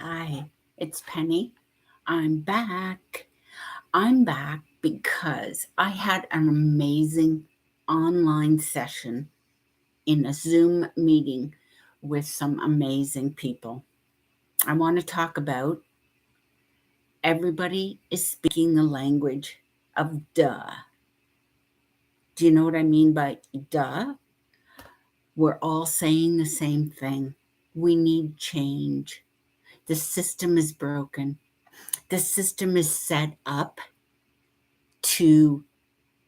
Hi, it's Penny. I'm back. I'm back because I had an amazing online session in a Zoom meeting with some amazing people. I want to talk about everybody is speaking the language of duh. Do you know what I mean by duh? We're all saying the same thing. We need change. The system is broken. The system is set up to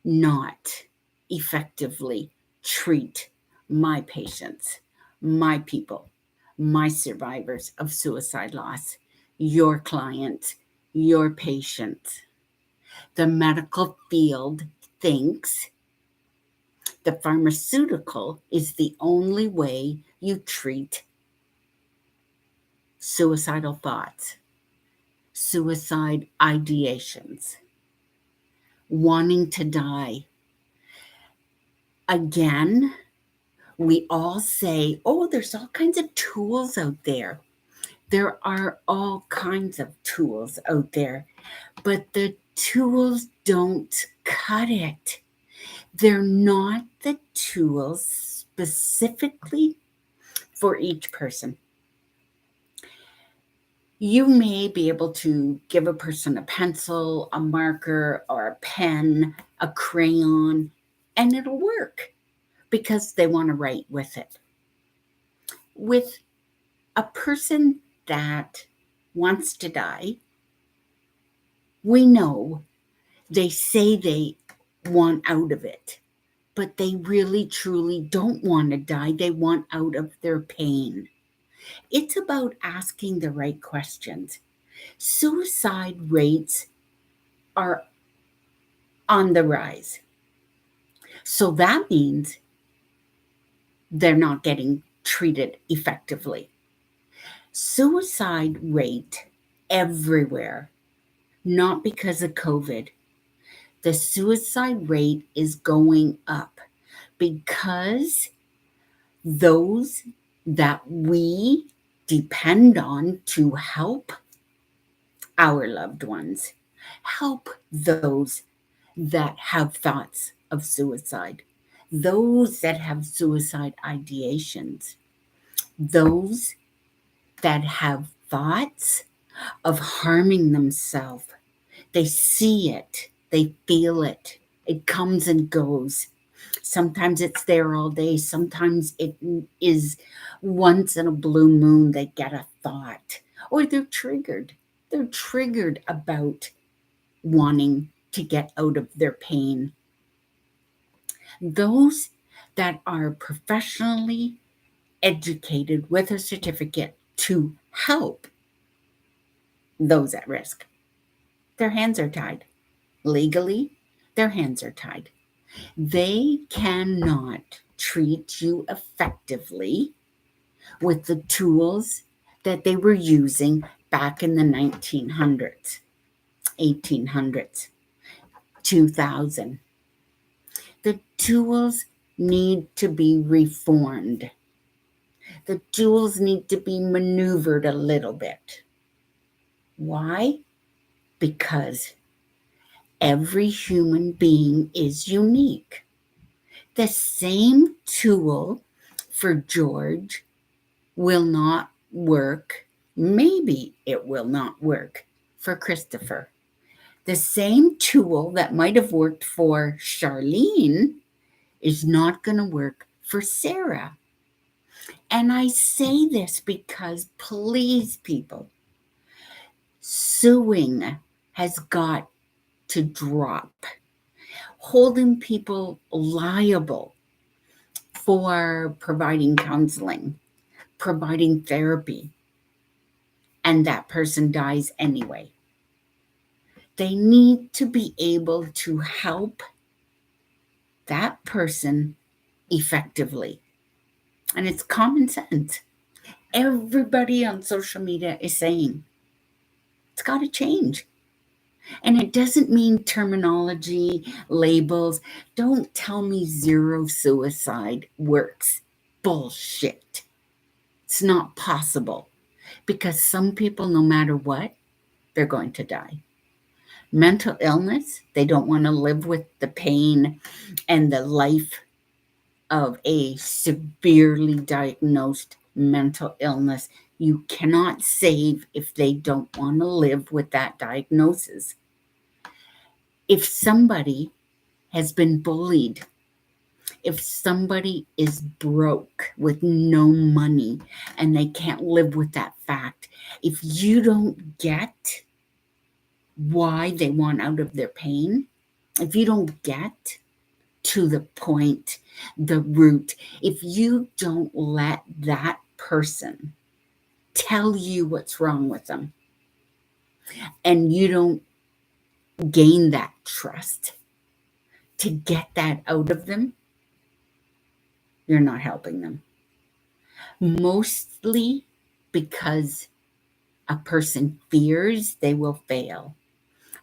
not effectively treat my patients, my people, my survivors of suicide loss, your clients, your patients. The medical field thinks the pharmaceutical is the only way you treat suicidal thoughts, suicide ideations, wanting to die. Again, we all say, oh, there's all kinds of tools out there. There are all kinds of tools out there, but the tools don't cut it. They're not the tools specifically for each person. You may be able to give a person a pencil, a marker, or a pen, a crayon, and it'll work because they want to write with it. With a person that wants to die, we know they say they want out of it, but they really truly don't want to die. They want out of their pain. It's about asking the right questions. Suicide rates are on the rise. So that means they're not getting treated effectively. Suicide rate everywhere, not because of COVID. The suicide rate is going up because those that we depend on to help our loved ones, help those that have thoughts of suicide, those that have suicide ideations, those that have thoughts of harming themselves. They see it, they feel it, it comes and goes. Sometimes it's there all day, sometimes it is once in a blue moon they get a thought, or they're triggered. They're triggered about wanting to get out of their pain. Those that are professionally educated with a certificate to help those at risk, their hands are tied. Legally, their hands are tied. They cannot treat you effectively with the tools that they were using back in the 1900s, 1800s, 2000. The tools need to be reformed. The tools need to be maneuvered a little bit. Why? Because every human being is unique. The same tool for George will not work. Maybe it will not work for Christopher. The same tool that might have worked for Charlene is not going to work for Sarah. And I say this because, please, people, suing has got to drop. Holding people liable for providing counseling, providing therapy, and that person dies anyway. They need to be able to help that person effectively. And it's common sense. Everybody on social media is saying it's got to change. And it doesn't mean terminology, labels. Don't tell me zero suicide works. Bullshit. It's not possible. because some people, no matter what, they're going to die. Mental illness, they don't want to live with the pain and the life of a severely diagnosed mental illness. You cannot save if they don't want to live with that diagnosis. If somebody has been bullied, if somebody is broke with no money and they can't live with that fact, if you don't get why they want out of their pain, if you don't get to the point, the root, if you don't let that person tell you what's wrong with them and you don't gain that trust to get that out of them, you're not helping them. Mostly because a person fears they will fail.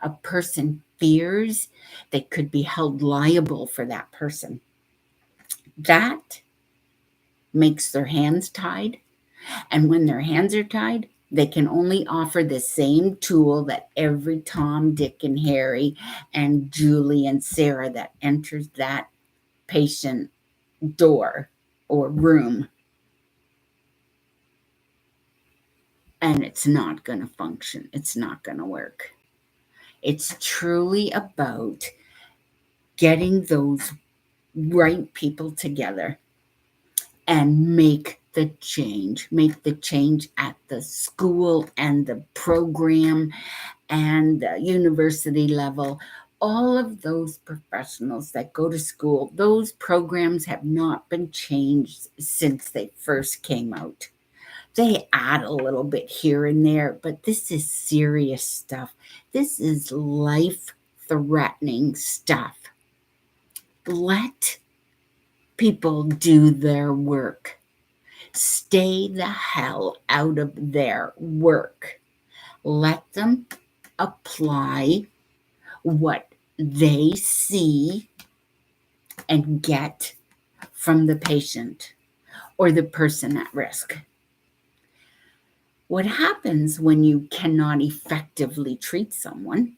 A person fears they could be held liable for that person. That makes their hands tied. And when their hands are tied, they can only offer the same tool that every Tom, Dick, and Harry and Julie and Sarah that enters that patient door or room. And it's not going to function. It's not going to work. It's truly about getting those right people together and make the change at the school and the program and the university level. All of those professionals that go to school, those programs have not been changed since they first came out. They add a little bit here and there, but this is serious stuff. This is life-threatening stuff. Let people do their work. Stay the hell out of their work. Let them apply what they see and get from the patient or the person at risk. What happens when you cannot effectively treat someone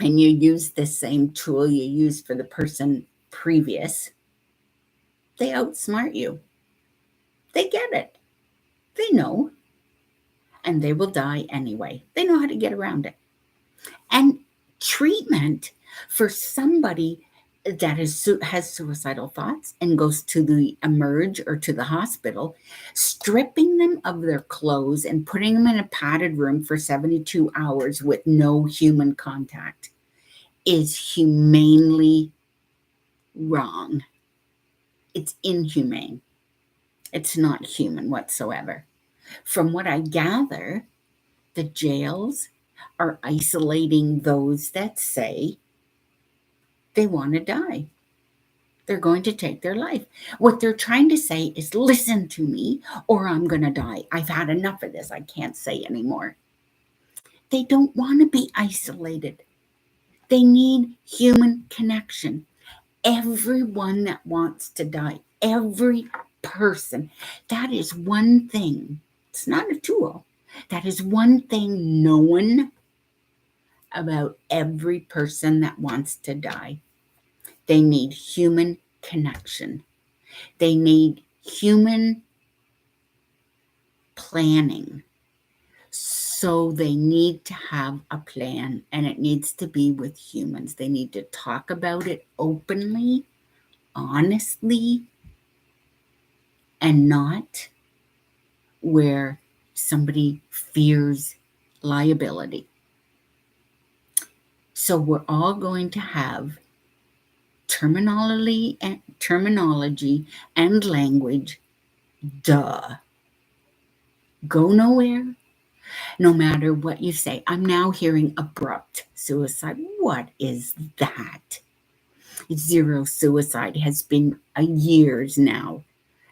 and you use the same tool you used for the person previous? They outsmart you. They get it. They know. And they will die anyway. They know how to get around it. And treatment for somebody that has suicidal thoughts and goes to the emerge or to the hospital, stripping them of their clothes and putting them in a padded room for 72 hours with no human contact is humanely wrong. It's inhumane. It's not human whatsoever. From what I gather, the jails are isolating those that say they want to die. They're going to take their life. What they're trying to say is, listen to me or I'm going to die. I've had enough of this. I can't say anymore. They don't want to be isolated. They need human connection. Everyone that wants to die, every person, that is one thing. It's not a tool. That is one thing known about every person that wants to die. They need human connection. They need human planning. So they need to have a plan, and it needs to be with humans. They need to talk about it openly, honestly, and not where somebody fears liability. So we're all going to have terminology and language. Duh. Go nowhere. No matter what you say. I'm now hearing abrupt suicide. What is that? Zero suicide has been years now.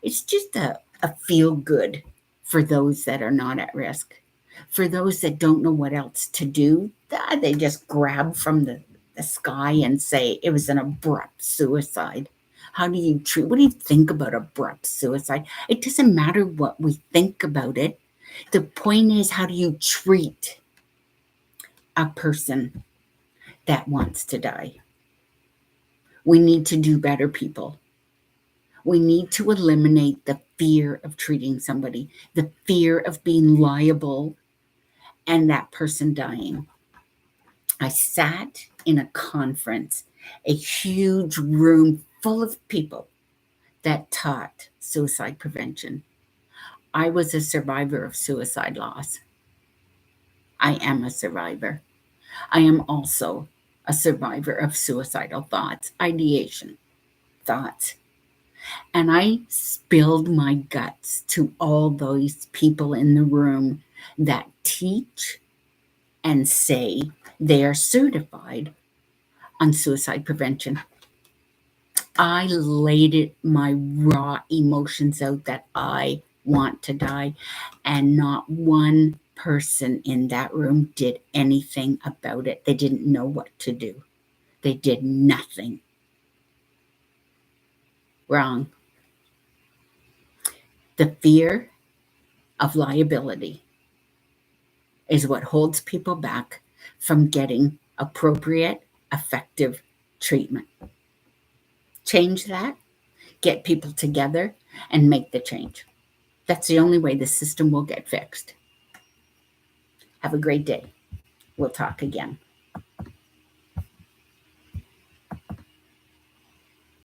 It's just a feel good for those that are not at risk. For those that don't know what else to do, they just grab from the sky and say it was an abrupt suicide. How do you treat? What do you think about abrupt suicide? It doesn't matter what we think about it. The point is, how do you treat a person that wants to die? We need to do better, people. We need to eliminate the fear of treating somebody, the fear of being liable and that person dying. I sat in a conference, a huge room full of people that taught suicide prevention. I was a survivor of suicide loss. I am a survivor. I am also a survivor of suicidal thoughts, ideation, thoughts. And I spilled my guts to all those people in the room that teach and say they are certified on suicide prevention. I laid it, my raw emotions out that I want to die, and not one person in that room did anything about it. They didn't know what to do. They did nothing. Wrong. The fear of liability is what holds people back from getting appropriate, effective treatment. Change that, get people together, and make the change. That's the only way the system will get fixed. Have a great day. We'll talk again.